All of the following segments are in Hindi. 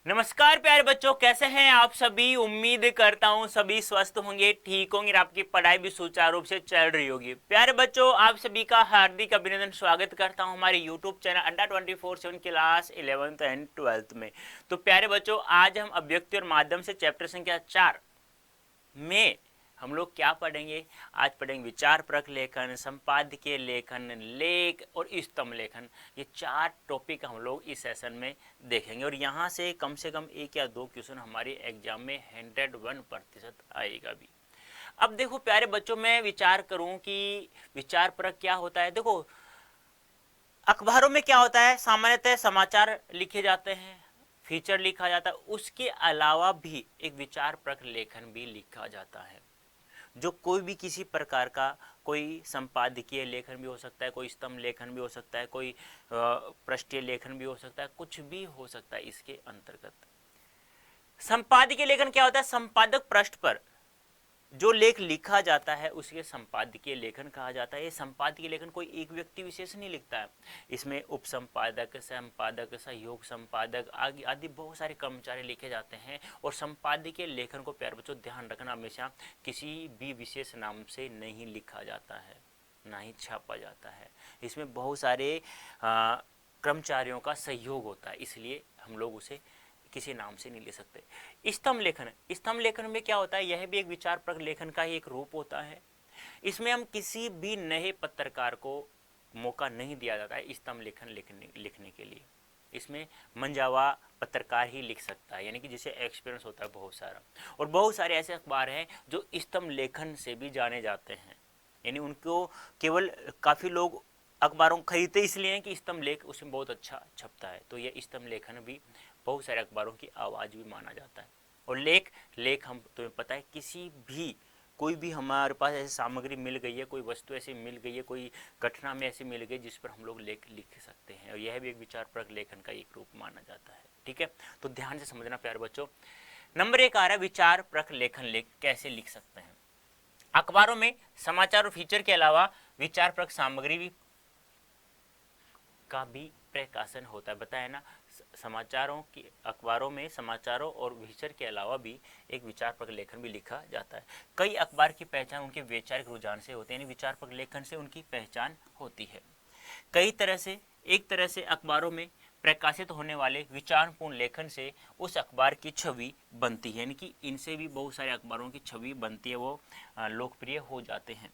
नमस्कार प्यारे बच्चों, कैसे हैं आप सभी। उम्मीद करता हूं सभी स्वस्थ होंगे, ठीक होंगे और आपकी पढ़ाई भी सुचारू रूप से चल रही होगी। प्यारे बच्चों, आप सभी का हार्दिक अभिनंदन, स्वागत करता हूं हमारे यूट्यूब चैनल अड्डा 24/7 क्लास 11th एंड 12th में। तो प्यारे बच्चों, आज हम अभिव्यक्ति और माध्यम से चैप्टर संख्या 4 में हम लोग क्या पढ़ेंगे। आज पढ़ेंगे विचार परक लेखन, संपादकीय लेखन, लेख और स्तंभ लेखन। ये 4 टॉपिक हम लोग इस सेशन में देखेंगे और यहाँ से कम 1 या 2 क्वेश्चन हमारे एग्जाम में 101% आएगा भी। अब देखो प्यारे बच्चों, मैं विचार करूं कि विचार परक क्या होता है। देखो, अखबारों में क्या होता है, सामान्यतः समाचार लिखे जाते हैं, फीचर लिखा जाता है। उसके अलावा भी एक विचार परक लेखन भी लिखा जाता है, जो कोई भी किसी प्रकार का, कोई संपादकीय लेखन भी हो सकता है, कोई स्तंभ लेखन भी हो सकता है, कोई पृष्ठीय लेखन भी हो सकता है, कुछ भी हो सकता है इसके अंतर्गत। संपादकीय लेखन क्या होता है, संपादक पृष्ठ पर जो लेख लिखा जाता है उसके संपादकीय लेखन कहा जाता है। ये संपादकीय लेखन कोई एक व्यक्ति विशेष नहीं लिखता है, इसमें उप संपादक, संपादक, सहयोग संपादक आदि बहुत सारे कर्मचारी लिखे जाते हैं। और संपादकीय लेखन को प्यारे बच्चों ध्यान रखना, हमेशा किसी भी विशेष नाम से नहीं लिखा जाता है, ना ही छापा जाता है। इसमें बहुत सारे कर्मचारियों का सहयोग होता है, इसलिए हम लोग उसे किसी नाम से नहीं ले सकते। स्तंभ लेखन, स्तंभ लेखन में क्या होता है, यह भी एक विचार परक लेखन का ही एक रूप होता है। इसमें हम किसी भी नए पत्रकार को मौका नहीं दिया जाता है स्तंभ लेखन लिखने के लिए। इसमें मंझावा पत्रकार ही लिख सकता है, यानी कि जिसे एक्सपीरियंस होता है बहुत सारा। और बहुत सारे ऐसे अखबार हैं जो स्तंभ लेखन से भी जाने जाते हैं, यानी उनको केवल काफ़ी लोग अखबारों को खरीदते इसलिए हैं कि स्तंभ लेख उसमें बहुत अच्छा छपता है। तो ये स्तंभ लेखन भी बहुत सारे अखबारों की आवाज़ भी माना जाता है। और लेख हम तुम्हें पता है, किसी भी कोई भी हमारे पास ऐसी सामग्री मिल गई है, कोई वस्तु ऐसी मिल गई है, कोई घटना में ऐसी मिल गई जिस पर हम लोग लेख लिख सकते हैं, और यह भी एक विचार परक लेखन का एक रूप माना जाता है। ठीक है, तो ध्यान से समझना प्यारे बच्चों। नंबर 1 आ रहा है, विचार परक लेखन कैसे लिख सकते हैं। अखबारों में समाचार और फीचर के अलावा विचार परक सामग्री भी का भी प्रकाशन होता है, बताया ना। समाचारों की अखबारों में समाचारों और फीचर के अलावा भी एक विचार परक लेखन भी लिखा जाता है। कई अखबार की पहचान उनके वैचारिक रुझान से होते हैं, यानी विचार परक लेखन से उनकी पहचान होती है। कई तरह से, एक तरह से अखबारों में प्रकाशित होने वाले विचारपूर्ण लेखन से उस अखबार की छवि बनती है, यानी कि इनसे भी बहुत सारे अखबारों की छवि बनती है, वो लोकप्रिय हो जाते हैं।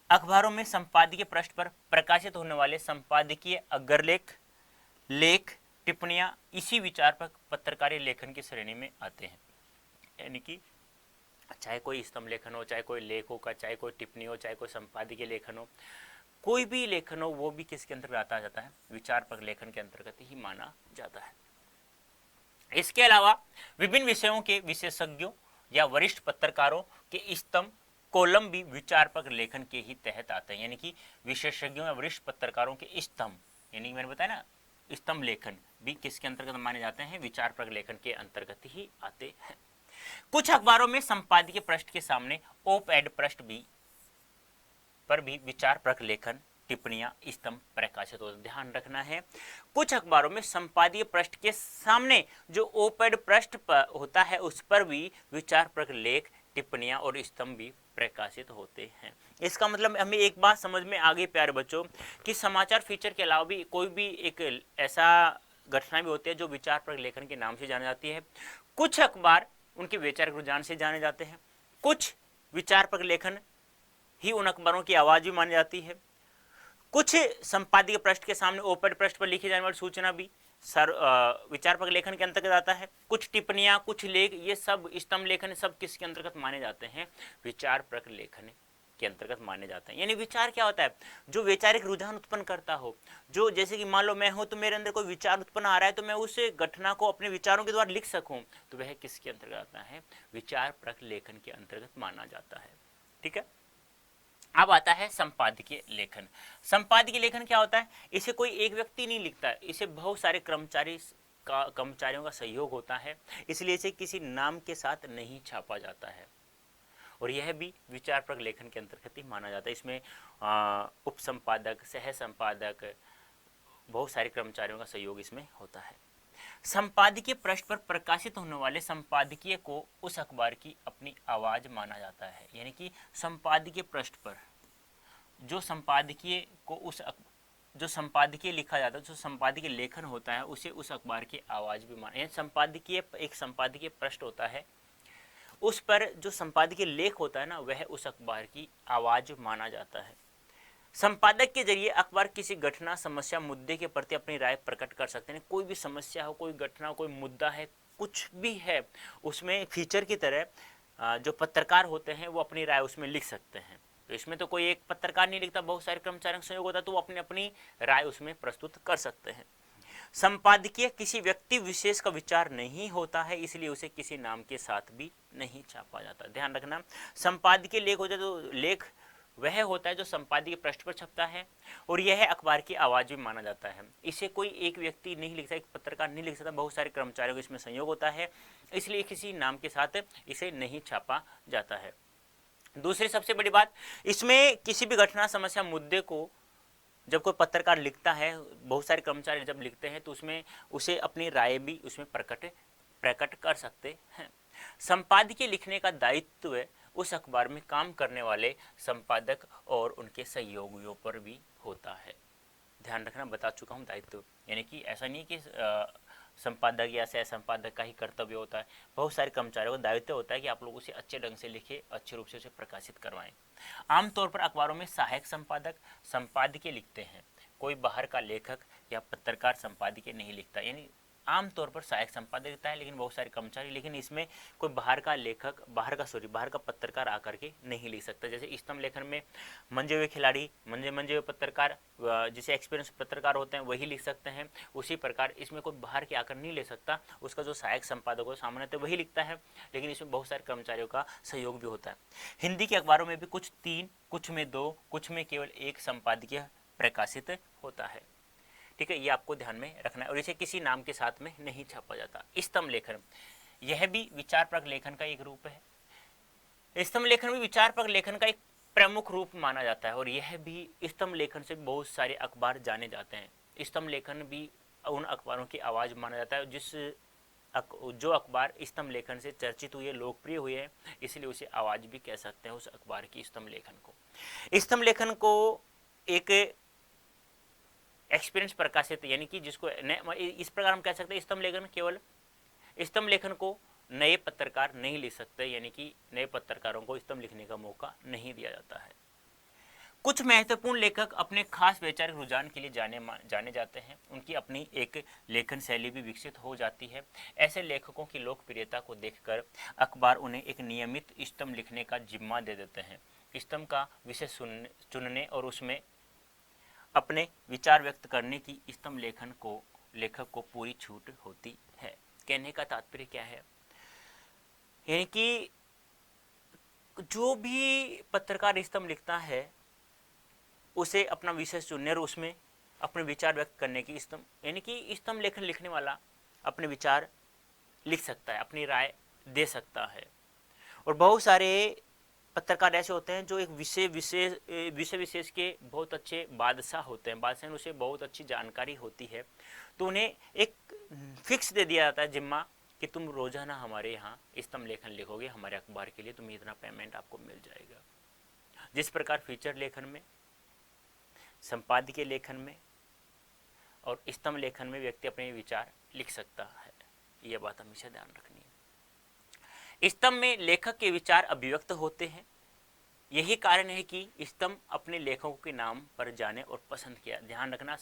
अखबारों में संपादकीय पृष्ठ पर प्रकाशित होने वाले संपादकीय अग्रलेख, लेख, टिप्पणियां इसी विचार पर पत्रकारिता लेखन की श्रेणी में आते हैं। यानी कि चाहे कोई स्तंभ लेखन हो, चाहे कोई लेख हो, चाहे कोई टिप्पणी हो, चाहे कोई संपादकीय लेखन हो, कोई भी लेखन हो, वो भी किसके अंतर्गत आता जाता है, विचार परक लेखन के अंतर्गत ही माना जाता है। इसके अलावा विभिन्न विषयों के विशेषज्ञों या वरिष्ठ पत्रकारों के स्तंभ कॉलम भी विचार परक लेखन के ही तहत आते हैं, यानी कि विशेषज्ञों या वरिष्ठ पत्रकारों के स्तंभ, यानी मैंने बताया ना, स्तंभ लेखन भी किसके अंतर्गत माने जाते हैं, विचार परक लेखन के अंतर्गत ही आते हैं। कुछ अखबारों में संपादकीय पृष्ठ के सामने ओप एड पृष्ठ भी पर भी विचार परक लेखन, टिप्पणियां, स्तंभ प्रकाशित होते, ध्यान रखना है। कुछ अखबारों में संपादकीय पृष्ठ के सामने जो ओपेड पृष्ठ पर होता है उस पर भी विचार परक लेख, टिप्पणियां और स्तंभ भी प्रकाशित होते हैं। इसका मतलब हमें एक बात समझ में आ गई प्यारे बच्चों, कि समाचार फीचर के अलावा भी कोई भी एक ऐसा घटना भी होती है जो विचार परक लेखन के नाम से जानी जाती है। कुछ अखबार उनके वैचारिक रुझान से जाने जाते हैं, कुछ विचार परक लेखन ही उन अखबारों की आवाज भी मानी जाती है। कुछ संपादकीय पृष्ठ के सामने ओपेड पृष्ठ पर लिखी जाने वाली सूचना भी विचार परक लेखन के अंतर्गत आता है। कुछ टिप्पणियां, कुछ लेख, ये सब स्तंभ लेखन सब किसके अंतर्गत माने जाते हैं, विचार परक लेखन के अंतर्गत माने जाते हैं। यानी विचार क्या होता है, जो वैचारिक रुझान उत्पन्न करता हो, जो जैसे कि मान लो मैं हूं तो मेरे अंदर कोई विचार उत्पन्न आ रहा है, तो मैं उस घटना को अपने विचारों के द्वारा लिख सकूं, तो वह किसके अंतर्गत आता है, विचार परक लेखन के अंतर्गत माना जाता है। ठीक है, अब आता है संपादकीय लेखन। संपादकीय लेखन क्या होता है, इसे कोई एक व्यक्ति नहीं लिखता है, इसे बहुत सारे कर्मचारियों का सहयोग होता है, इसलिए इसे किसी नाम के साथ नहीं छापा जाता है। और यह भी विचार परक लेखन के अंतर्गत ही माना जाता है। इसमें उप संपादक, सह संपादक, बहुत सारे कर्मचारियों का सहयोग इसमें होता है। संपादकीय पृष्ठ पर प्रकाशित होने वाले संपादकीय को उस अखबार की अपनी आवाज माना जाता है। यानी कि संपादकीय पृष्ठ पर जो संपादकीय को जो संपादकीय लिखा जाता है, जो संपादकीय लेखन होता है, उसे उस अखबार की आवाज भी माना। यानी संपादकीय एक संपादकीय पृष्ठ होता है, उस पर जो संपादकीय लेख होता है ना, वह उस अखबार की आवाज माना जाता है। संपादक के जरिए अखबार किसी घटना, समस्या, मुद्दे के प्रति अपनी राय प्रकट कर सकते हैं। कोई भी समस्या हो, कोई घटना, कोई मुद्दा है, कुछ भी है, उसमें फीचर की तरह जो पत्रकार होते हैं वो अपनी राय उसमें लिख सकते हैं। तो इसमें तो कोई एक पत्रकार नहीं लिखता, बहुत सारे कर्मचारियों का सहयोग होता है, तो वो अपनी अपनी राय उसमें प्रस्तुत कर सकते हैं। संपादकीय किसी व्यक्ति विशेष का विचार नहीं होता है, इसलिए उसे किसी नाम के साथ भी नहीं छापा जाता। ध्यान रखना, संपादकीय लेख होता है तो लेख वह होता है जो संपादकीय पृष्ठ पर छपता है, और यह अखबार की आवाज भी माना जाता है। इसे कोई एक व्यक्ति नहीं लिख सकता, एक पत्रकार नहीं लिख सकता, बहुत सारे कर्मचारियों का इसमें संयोग होता है, इसलिए किसी नाम के साथ इसे नहीं छापा जाता है। दूसरी सबसे बड़ी बात, इसमें किसी भी घटना, समस्या, मुद्दे को जब कोई पत्रकार लिखता है, बहुत सारे कर्मचारी जब लिखते हैं, तो उसमें उसे अपनी राय भी उसमें प्रकट कर सकते हैं। संपादकीय लिखने का दायित्व उस अखबार में काम करने वाले संपादक और उनके सहयोगियों पर भी होता है। ध्यान रखना, बता चुका हूँ दायित्व, यानी कि ऐसा नहीं कि संपादक या सह संपादक का ही कर्तव्य होता है, बहुत सारे कर्मचारियों का दायित्व होता है कि आप लोग उसे अच्छे ढंग से लिखे, अच्छे रूप से उसे प्रकाशित करवाएं। आमतौर पर अखबारों में सहायक संपादक संपादकीय लिखते हैं, कोई बाहर का लेखक या पत्रकार संपादकीय नहीं लिखता। यानी आमतौर पर सहायक संपादक लिखता है, लेकिन बहुत सारे कर्मचारी, लेकिन इसमें कोई बाहर का लेखक, बाहर का पत्रकार आकर के नहीं लिख सकता। जैसे स्तंभ लेखन में मंजे हुए खिलाड़ी, मंजे हुए पत्रकार, जिसे एक्सपीरियंस पत्रकार होते हैं, वही लिख सकते हैं। उसी प्रकार इसमें कोई बाहर के आकर नहीं ले सकता, उसका जो सहायक संपादक हो सामान्यतः वही लिखता है, लेकिन इसमें बहुत सारे कर्मचारियों का सहयोग भी होता है। हिंदी के अखबारों में भी कुछ 3, कुछ में 2, कुछ में केवल 1 संपादकीय प्रकाशित होता है। ठीक है, ये आपको ध्यान में रखना है, और इसे किसी नाम के साथ में नहीं छापा जाता। स्तंभ लेखन, यह भी विचारपरक लेखन का एक रूप है। स्तंभ लेखन भी विचारपरक लेखन का एक प्रमुख रूप माना जाता है, और यह भी स्तंभ लेखन से बहुत सारे अखबार जाने जाते हैं। स्तंभ लेखन भी उन अखबारों की आवाज माना जाता है जो अखबार स्तंभ लेखन से चर्चित हुए, लोकप्रिय हुए हैं, इसलिए उसे आवाज भी कह सकते हैं उस अखबार की, स्तंभ लेखन को। स्तंभ लेखन को एक एक्सपीरियंस प्रकाशित, यानी कि जिसको इस प्रकार हम कह सकते हैं, स्तंभ लेखन को नए पत्रकार नहीं लिख सकते, यानी कि नए पत्रकारों को स्तंभ लिखने का मौका नहीं दिया जाता है। कुछ महत्वपूर्ण लेखक अपने खास वैचारिक रुझान के लिए जाने जाते हैं, उनकी अपनी एक लेखन शैली भी विकसित हो जाती है। ऐसे लेखकों की लोकप्रियता को देखकर अखबार उन्हें एक नियमित स्तंभ लिखने का जिम्मा दे देते हैं। स्तंभ का विषय चुनने और उसमें अपने विचार व्यक्त करने की स्तंभ लेखक को पूरी छूट होती है। कहने का तात्पर्य क्या है, यानी कि जो भी पत्रकार स्तंभ लिखता है, उसे अपना विषय चुनने और उसमें अपने विचार व्यक्त करने की यानी कि स्तंभ लेखन लिखने वाला अपने विचार लिख सकता है, अपनी राय दे सकता है। और बहुत सारे पत्रकार ऐसे होते हैं जो एक विषय विशेष के बहुत अच्छे बादशाह होते हैं, बादशाह, उसे बहुत अच्छी जानकारी होती है, तो उन्हें एक फिक्स दे दिया जाता है जिम्मा कि तुम रोजाना हमारे यहाँ स्तंभ लेखन लिखोगे, हमारे अखबार के लिए, तुम्हें इतना पेमेंट आपको मिल जाएगा। जिस प्रकार फीचर लेखन में, संपादकीय लेखन में और स्तंभ लेखन में व्यक्ति अपने विचार लिख सकता है, यह बात हमेशा ध्यान रखनी है। स्तंभ में लेखक के विचार अभिव्यक्त होते हैं, यही कारण है कि स्तंभ अपने लेखकों के नाम पर जाने और पसंद किया। ध्यान रखना,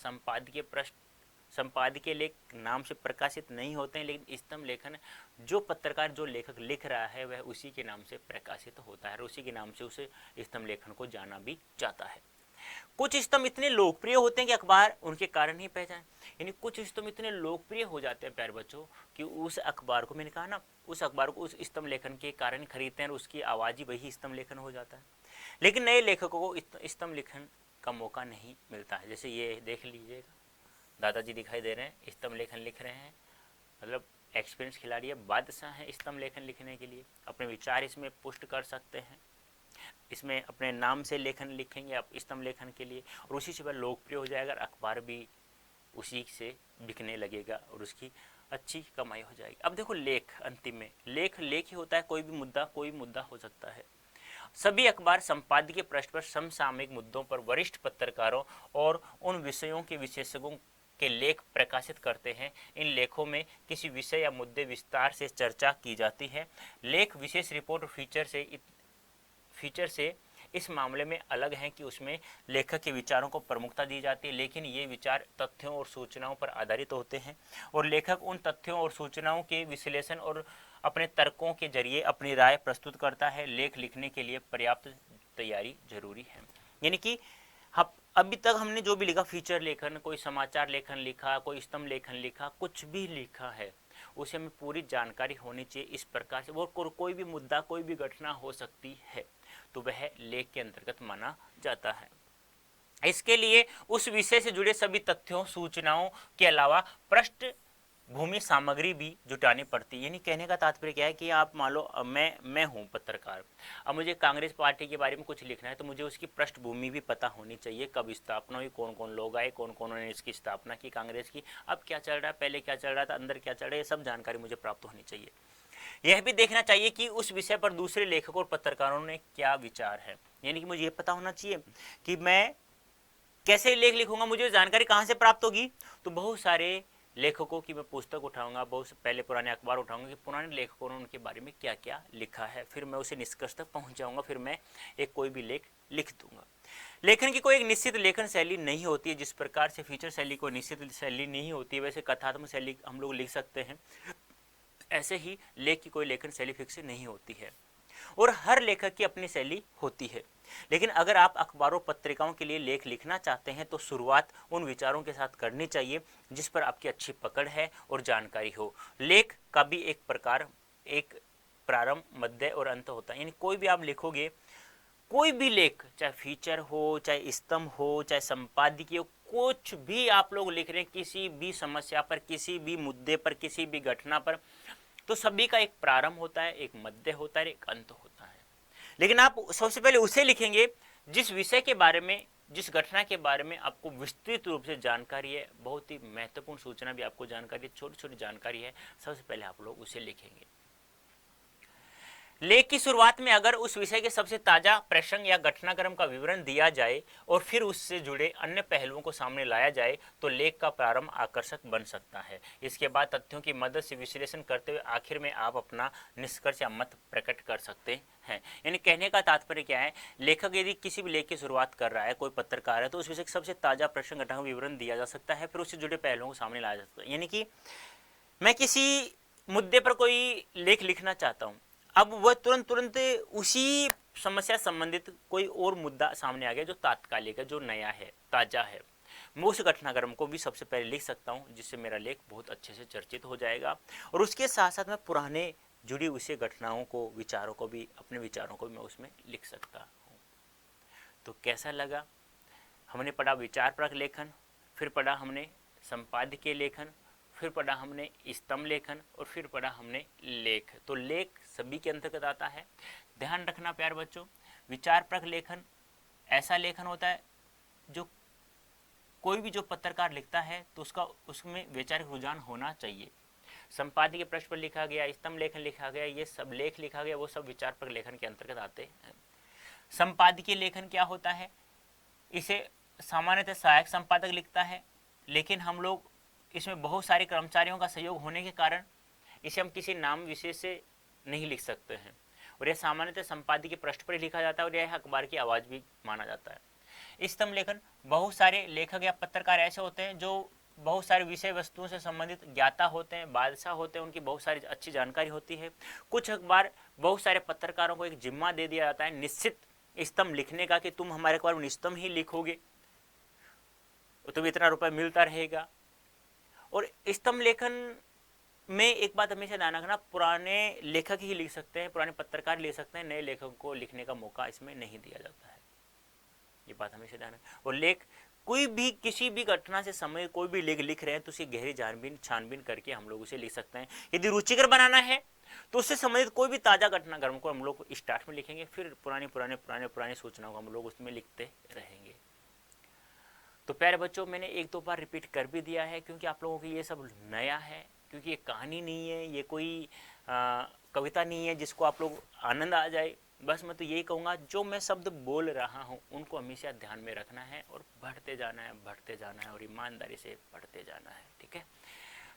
संपादकीय लेख नाम से प्रकाशित नहीं होते हैं, लेकिन स्तंभ लेखन जो पत्रकार, जो लेखक लिख रहा है, वह उसी के नाम से प्रकाशित होता है और उसी के नाम से उसे स्तंभ लेखन को जाना भी जाता है। कुछ स्तंभ इतने लोकप्रिय होते हैं कि अखबार उनके कारण ही पहचान, यानी कुछ स्तंभ इतने लोकप्रिय हो जाते हैं प्यारे बच्चों कि उस अखबार को, मैंने कहा ना, उस अखबार को उस स्तंभ लेखन के कारण खरीदते हैं और उसकी आवाज ही वही स्तंभ लेखन हो जाता है। लेकिन नए लेखकों को स्तंभ लेखन का मौका नहीं मिलता है। जैसे ये देख लीजिएगा, दादाजी दिखाई दे रहे हैं, स्तंभ लेखन लिख रहे हैं, मतलब एक्सपीरियंस खिलाड़ी है, बादशाह है स्तंभ लेखन लिखने के लिए, अपने विचार इसमें पुष्ट कर सकते हैं, इसमें अपने नाम से लेखन लिखेंगे आप स्तंभ लेखन के लिए, और उसी से वह लोकप्रिय हो जाएगा, अखबार भी उसी से बिकने लगेगा और उसकी अच्छी कमाई हो जाएगी। अब देखो लेख, अंतिम में लेख लेख ही होता है, कोई भी मुद्दा हो सकता है। सभी अखबार संपादकीय पृष्ठ पर समसामयिक मुद्दों पर वरिष्ठ पत्रकारों और उन विषयों के विशेषज्ञों के लेख प्रकाशित करते हैं। इन लेखों में किसी विषय या मुद्दे विस्तार से चर्चा की जाती है। लेख विशेष रिपोर्ट और फीचर से इस मामले में अलग है कि उसमें लेखक के विचारों को प्रमुखता दी जाती है, लेकिन ये विचार तथ्यों और सूचनाओं पर आधारित होते हैं और लेखक उन तथ्यों और सूचनाओं के विश्लेषण और अपने तर्कों के जरिए अपनी राय प्रस्तुत करता है। लेख लिखने के लिए पर्याप्त तैयारी जरूरी है। यानी कि अभी तक हमने जो भी लिखा, फीचर लेखन, कोई समाचार लेखन लिखा, कोई स्तंभ लेखन लिखा, कुछ भी लिखा है, उसे हमें पूरी जानकारी होनी चाहिए। इस प्रकार से वो कोई भी मुद्दा, कोई भी घटना हो सकती है, तो वह लेख के अंतर्गत माना जाता है। इसके लिए उस विषय से जुड़े सभी तथ्यों, सूचनाओं के अलावा पृष्ठभूमि सामग्री भी जुटानी पड़ती है। यानी कहने का तात्पर्य क्या है कि आप मान लो मैं हूँ पत्रकार, अब मुझे कांग्रेस पार्टी के बारे में कुछ लिखना है, तो मुझे उसकी पृष्ठभूमि भी पता होनी चाहिए, कब स्थापना हुई, कौन कौन लोग आए, कौन कौन ने इसकी स्थापना की कांग्रेस की, अब क्या चल रहा है, पहले क्या चल रहा था, अंदर क्या चल रहा है, ये सब जानकारी मुझे प्राप्त होनी चाहिए। यह भी देखना चाहिए कि उस विषय पर दूसरे लेखकों और पत्रकारों ने क्या विचार है। यानी कि मुझे ये पता होना चाहिए कि मैं कैसे लेख लिखूंगा, मुझे जानकारी कहां से प्राप्त होगी। तो बहुत सारे लेखकों की मैं पुस्तक उठाऊंगा, बहुत पहले पुराने अखबार उठाऊंगा कि पुराने लेखकों ने उनके बारे में क्या क्या लिखा है, फिर मैं उसे निष्कर्ष तक पहुंच जाऊंगा, फिर मैं एक कोई भी लेख लिख दूंगा। लेखन की कोई एक निश्चित लेखन शैली नहीं होती है। जिस प्रकार से फीचर शैली कोई निश्चित शैली नहीं होती है, वैसे कथात्मक शैली हम लोग लिख सकते हैं, ऐसे ही लेख की कोई लेखन शैली फिक्स नहीं होती है और हर लेखक की अपनी शैली होती है। लेकिन अगर आप अखबारों पत्रिकाओं के लिए लेख लिखना चाहते हैं तो शुरुआत उन विचारों के साथ करनी चाहिए जिस पर आपकी अच्छी पकड़ है और जानकारी हो। लेख का भी एक प्रारंभ, मध्य और अंत होता है। यानी कोई भी आप लिखोगे, कोई भी लेख, चाहे फीचर हो, चाहे स्तंभ हो, चाहे संपादकीय हो, कुछ भी आप लोग लिख रहे हैं किसी भी समस्या पर, किसी भी मुद्दे पर, किसी भी घटना पर, तो सभी का एक प्रारंभ होता है, एक मध्य होता है, एक अंत होता है। लेकिन आप सबसे पहले उसे लिखेंगे जिस विषय के बारे में, जिस घटना के बारे में आपको विस्तृत रूप से जानकारी है, बहुत ही महत्वपूर्ण सूचना भी आपको जानकारी है, छोटी छोटी जानकारी है, सबसे पहले आप लोग उसे लिखेंगे। लेख की शुरुआत में अगर उस विषय के सबसे ताजा प्रसंग या घटनाक्रम का विवरण दिया जाए और फिर उससे जुड़े अन्य पहलुओं को सामने लाया जाए तो लेख का प्रारंभ आकर्षक बन सकता है। इसके बाद तथ्यों की मदद से विश्लेषण करते हुए आखिर में आप अपना निष्कर्ष या मत प्रकट कर सकते हैं। यानी कहने का तात्पर्य क्या है, लेखक यदि किसी भी लेख की शुरुआत कर रहा है, कोई पत्रकार है, तो उस विषय के सबसे ताजा प्रसंग, घटना का विवरण दिया जा सकता है, फिर उससे जुड़े पहलुओं को सामने लाया जा सकता है। यानी कि मैं किसी मुद्दे पर कोई लेख लिखना चाहता हूँ, अब वह तुरंत उसी समस्या संबंधित कोई और मुद्दा सामने आ गया जो तात्कालिक है, जो नया है, ताजा है, मैं उस घटनाक्रम को भी सबसे पहले लिख सकता हूँ, जिससे मेरा लेख बहुत अच्छे से चर्चित हो जाएगा। और उसके साथ साथ मैं पुराने जुड़ी हुई घटनाओं को, विचारों को भी, अपने विचारों को भी मैं उसमें लिख सकता हूँ। तो कैसा लगा? हमने पढ़ा विचारपरक लेखन, फिर पढ़ा हमने संपादकीय लेखन, फिर पढ़ा हमने स्तंभ लेखन और फिर पढ़ा हमने लेख। तो लेख सभी के अंतर्गत आता है। ध्यान रखना प्यार बच्चों, विचारपरक लेखन ऐसा लेखन होता है जो कोई भी जो पत्रकार लिखता है तो उसमें वैचारिक रुझान होना चाहिए। संपादकीय पृष्ठ पर लिखा गया, स्तंभ लेखन लिखा गया, ये सब लेख लिखा गया, वो सब विचारपरक लेखन के अंतर्गत आते हैं। संपादकीय लेखन क्या होता है? इसे सामान्यतः सहायक संपादक लिखता है, लेकिन हम लोग इसमें बहुत सारे कर्मचारियों का सहयोग होने के कारण इसे हम किसी नाम विशेष से नहीं लिख सकते हैं और यह सामान्यतः संपादकीय पृष्ठ पर लिखा जाता है और यह अखबार की आवाज़ भी माना जाता है। स्तंभ लेखन, बहुत सारे लेखक या पत्रकार ऐसे होते हैं जो बहुत सारे विषय वस्तुओं से संबंधित ज्ञाता होते हैं, बादशाह होते हैं, उनकी बहुत सारी अच्छी जानकारी होती है। कुछ अखबार, बहुत सारे पत्रकारों को एक जिम्मा दे दिया जाता है निश्चित स्तंभ लिखने का कि तुम हमारे अखबार में स्तंभ ही लिखोगे, तुम्हें इतना रुपया मिलता रहेगा। और स्तंभ लेखन में एक बात हमेशा ध्यान रखना, पुराने लेखक ही लिख सकते हैं, पुराने पत्रकार लिख सकते हैं, नए लेखकों को लिखने का मौका इसमें नहीं दिया जाता है, ये बात हमेशा ध्यान रखना। और लेख, कोई भी किसी भी घटना से संबंधित कोई भी लेख लिख रहे हैं तो उसे गहरी छानबीन करके हम लोग उसे लिख सकते हैं। यदि रुचिकर बनाना है तो उससे संबंधित कोई भी ताजा घटनाक्रम को हम लोग स्टार्ट में लिखेंगे, फिर पुरानी सूचनाओं को हम लोग उसमें लिखते रहेंगे। तो प्यारे बच्चों, मैंने एक दो बार रिपीट कर भी दिया है क्योंकि आप लोगों के ये सब नया है, क्योंकि ये कहानी नहीं है, ये कोई कविता नहीं है जिसको आप लोग आनंद आ जाए। बस मैं तो यही कहूँगा, जो मैं शब्द बोल रहा हूँ उनको हमेशा ध्यान में रखना है और बढ़ते जाना है, बढ़ते जाना है और ईमानदारी से बढ़ते जाना है। ठीक है,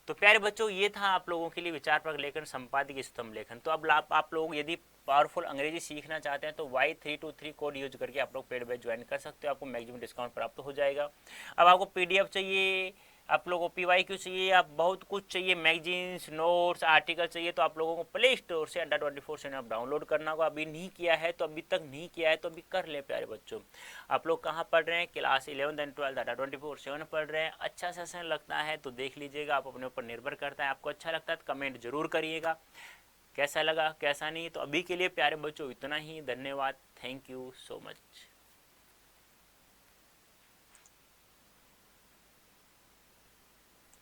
तो प्यारे बच्चों, ये था आप लोगों के लिए विचार पर लेखन, संपादकीय स्तंभ लेखन। तो अब आप लोग यदि पावरफुल अंग्रेजी सीखना चाहते हैं तो Y323 कोड यूज करके आप लोग पेड बैच ज्वाइन कर सकते हो, आपको मैक्सिमम डिस्काउंट प्राप्त हो जाएगा। अब आपको PDF चाहिए, आप लोगों को PYQ चाहिए, आप बहुत कुछ चाहिए, मैगजीन्स, नोट्स, आर्टिकल चाहिए, तो आप लोगों को प्ले स्टोर से Adda24 से आप डाउनलोड करना होगा। अभी नहीं किया है तो अभी तक नहीं किया है तो अभी कर ले प्यारे बच्चों। आप लोग कहाँ पढ़ रहे हैं? क्लास 11 एंड 12 Adda24 पढ़ रहे हैं। अच्छा सेशन लगता है तो देख लीजिएगा, आप अपने ऊपर निर्भर करता है। आपको अच्छा लगता है तो कमेंट जरूर करिएगा, कैसा लगा कैसा नहीं। तो अभी के लिए प्यारे बच्चों इतना ही, धन्यवाद, थैंक यू सो मच।